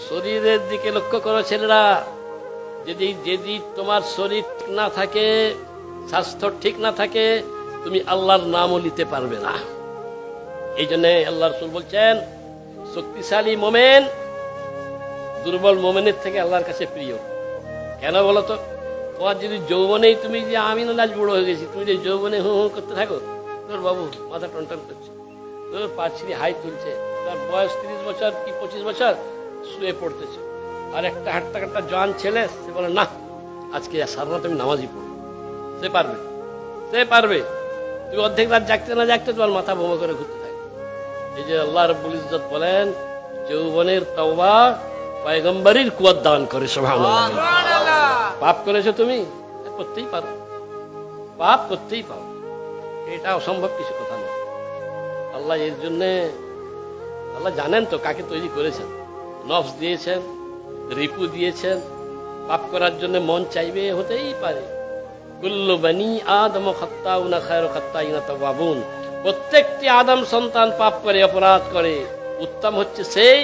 শরীরের দিকে লক্ষ্য করো ছেলেরা। যদি তোমার শরীর ঠিক না থাকে, স্বাস্থ্য ঠিক না থাকে, তুমি আল্লাহর নামও নিতে পারবে না। এই জন্য আল্লাহ রাসূল বলছেন, শক্তিশালী মোমেন দুর্বল মোমেনের থেকে আল্লাহর কাছে প্রিয়। কেন বলো তো? তোমার যদি যৌবনেই তুমি যে আমি না বুড়ো হয়ে গেছি, তুমি যে যৌবনে হু হু করতে থাকো, তোর বাবু মাথা টনটন করছে, তোর পাঁচড়ি হাই তুলছে, তার বয়স 30 বছর কি 25 বছর, শুয়ে পড়তেছে। আর একটা হাট্টা কাট্টা জোয়ান ছেলে, সে বলে না আজকে সারা রাত আমি নামাজই পড়বো। সে পারবে। তুমি অর্ধেক রাত জাগতে না জাগতে তোমার মাথা বোমা করে ঘুরতে থাকে। এই যে আল্লাহ রাব্বুল ইজ্জত বলেন, যৌবনের তওবা পয়গম্বরের কুয়াত দান করে। সুবহানাল্লাহ। পাপ করেছো তুমি, করতেই পারো, পাপ করতেই পারো, এটা অসম্ভব কিছু কথা নয়। আল্লাহ এর জন্যে, আল্লাহ জানেন তো কাকে তৈরি করেছেন। নফস দিয়েছেন, রিপু দিয়েছেন, পাপ করার জন্য মন চাইবে, হতেই পারে। কুল্লু বানি আদম খাত্তাউনা খায়রু খাত্তাইনা তাওয়াবুন। প্রত্যেকটি আদম সন্তান পাপ করে, অপরাধ করে। উত্তম হচ্ছে সেই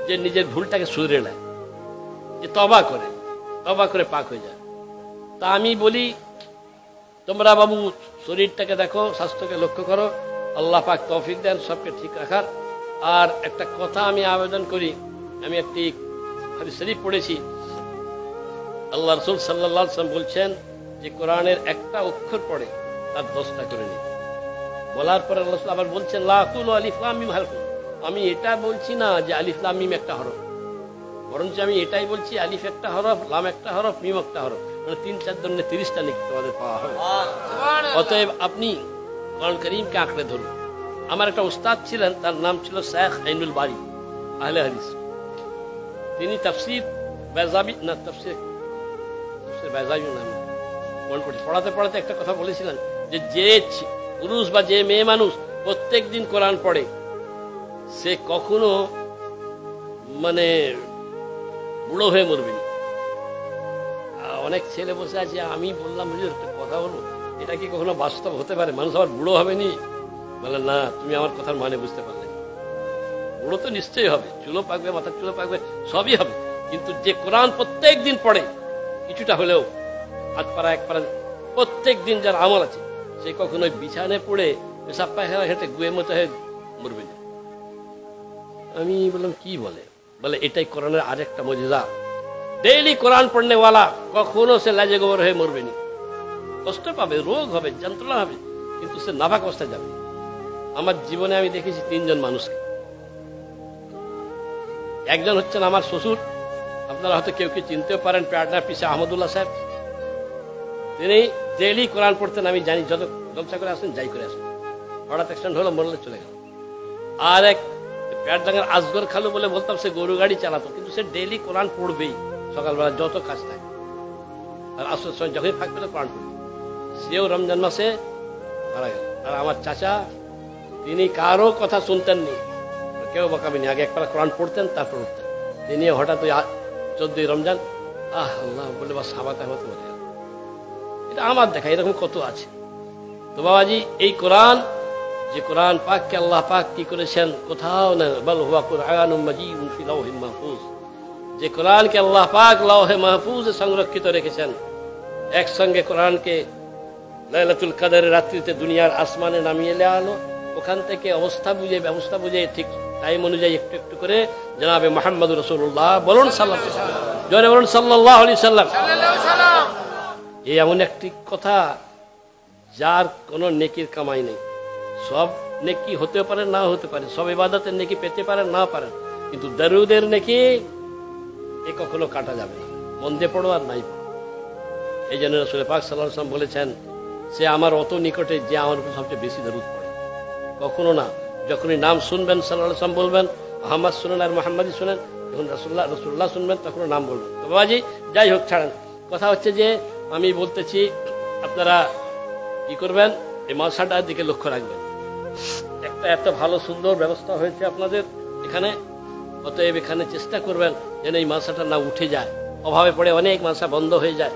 যে নিজের ভুলটাকে শুধরে নেয়, যে তওবা করে পাক হয়ে যায়। তা আমি বলি, তোমরা বাবু শরীরটাকে দেখো, স্বাস্থ্যকে লক্ষ্য করো, আল্লাহ পাক তৌফিক দেন সবকে ঠিক রাখার। আর একটা কথা আমি আবেদন করি, আমি একটি হাদিস শরীফ পড়েছি, আল্লাহ রাসূল সাল্লাল্লাহু আলাইহি ওয়াসাল্লাম বলছেন যে কোরআনের একটা অক্ষর পড়ে তার 10টা করে নিই। বলার পর আল্লাহ রাসূল আবার বলছেন, লা আকুলু আলিফ লাম মিম হারফ। আমি এটা বলছি না যে আলিফ লাম মিম একটা হরফ, বরঞ্চ আমি এটাই বলছি আলিফ একটা হরফ, লাম একটা হরফ, মিম একটা হরফ, মানে 3-4 জন্য 30টা নেকি তোমাদের পাওয়া হবে। অতএব আপনি কোরআন কারীমকে আঁকড়ে ধরুন। আমার একটা উস্তাদ ছিলেন, তার নাম ছিল শেখ আইনুল বারী, আহলে হাদিস। তিনি তাফসীর বাইজাবি না তাফসীর বাইজাবি নাম পড়াতে পড়াতে একটা কথা বলেছিলেন যে পুরুষ বা যে মেয়ে মানুষ প্রত্যেক দিন কোরআন পড়ে, সে কখনো মানে বুড়ো হয়ে মরবে না। অনেক ছেলে বসে আছে, আমি বললাম হুজুর একটা কথা বলবো, এটা কি কখনো বাস্তব হতে পারে? মানুষ আবার বুড়ো হবে নি? বলে না, তুমি আমার কথার মানে বুঝতে পারলে। বুড়ো তো নিশ্চয়ই হবে, চুলো পাকবে, মাথার চুলো পাকবে, সবই হবে। কিন্তু যে কোরআন প্রত্যেক দিন পড়ে, কিছুটা হলেও হাত পাড়া এক পাড়া প্রত্যেক দিন যার আমল আছে, সে কখনোই বিছানে পড়ে পেশাব পায়খানা হেঁটে গুয়ে মতো হয়ে মরবে না। আমি বললাম কি বলে এটাই কোরআনের আরেকটা মজিজা। ডেইলি কোরআন পড়নেওয়ালা কখনো সে লাজে গোবর হয়ে মরবে না। কষ্ট পাবে, রোগ হবে, যন্ত্রণা হবে, কিন্তু সে নাফাক অবস্থায় যাবে। আমার জীবনে আমি দেখেছি 3 জন মানুষকে। একজন হচ্ছেন আমার শ্বশুর, আপনারা হয়তো কেউ চিনতেও পারেন, প্যাটনার পিসা আহমদুল্লাহ সাহেব। তিনি ডেইলি কোরআন পড়তেন, আমি জানি, যত জলসা করে আসেন যাই করে আসেন, হঠাৎ অ্যাক্সিডেন্ট হলো, মরলে চলে গেল। আর এক প্যাটডাঙ্গার আসগর খালু বলে বলতাম, সে গরু গাড়ি চালাতো, কিন্তু সে ডেইলি কোরআন পড়বেই, সকালবেলা যত কাজ থাকে, আর আসর সময় যখনই থাকবে তো কোরআন পড়বে। সেও রমজান মাসে মারা গেল। আর আমার চাচা, তিনি কারো কথা শুনতেন নি, কেউ বকাবেনি, আগে একবার কোরআন পড়তেন তারপর উঠতেন। তিনি হঠাৎ ওই 14ই রমজান আল্লাহ বলে বা সাবাতে মতো মরে গেল। এটা আমার দেখা, এরকম কত আছে। তো বাবাজি, এই কোরআন, যে কোরআন পাককে আল্লাহ পাক কি করেছেন, কোথাও না, বাল হুয়া কুরআনুম মাজিদুন ফি লাওহিল মাহফুজ। যে কোরআনকে আল্লাহ পাক লাওহে মাহফুজে সংরক্ষিত রেখেছেন, একসঙ্গে কোরআনকে লাইলাতুল কদরের রাত্রিতে দুনিয়ার আসমানে নামিয়ে আলো, ওখান থেকে অবস্থা বুঝে, ব্যবস্থা বুঝে, ঠিক টাইম অনুযায়ী একটু একটু করে জনাবে মুহাম্মদুর রাসূলুল্লাহ বলুন সাল্লাল্লাহু আলাইহি ওয়াসাল্লাম, জোরে বলুন সাল্লাল্লাহু আলাইহি ওয়াসাল্লাম। এই এমন একটি কথা যার কোনো নেকির কামাই নেই। সব নেকি হতে পারে, না হতে পারে, সব ইবাদতের নেকি পেতে পারেন, না পারেন, কিন্তু দরুদের নেকি এ কখনো কাটা যাবে না। মন দিয়ে পড়ো আর নাই পড়ো। এই জন্য রাসূল পাক সাল্লাল্লাহু আলাইহি ওয়াসাল্লাম বলেছেন, সে আমার অত নিকটে যে আমার উপর সবচেয়ে বেশি দরুদ পড়ে। কখনো না, যখনই নাম শুনবেন সাল্লাল্লাহু আলাইহি ওয়াসাল্লাম বলবেন, আহমদ শুনেন আর মুহাম্মাদি শুনেন, যখন রাসূলুল্লাহ শুনবেন তখন নাম বলবেন। তো বাবাজি, যাই হোক, ছাড়েন। কথা হচ্ছে যে আমি বলতেছি, আপনারা কি করবেন, এই মাদ্রাসাটার দিকে লক্ষ্য রাখবেন। একটা এত ভালো সুন্দর ব্যবস্থা হয়েছে আপনাদের এখানে, অতএব এখানে চেষ্টা করবেন যেন এই মাদ্রাসাটা না উঠে যায়। অভাবে পড়ে অনেক মাদ্রাসা বন্ধ হয়ে যায়।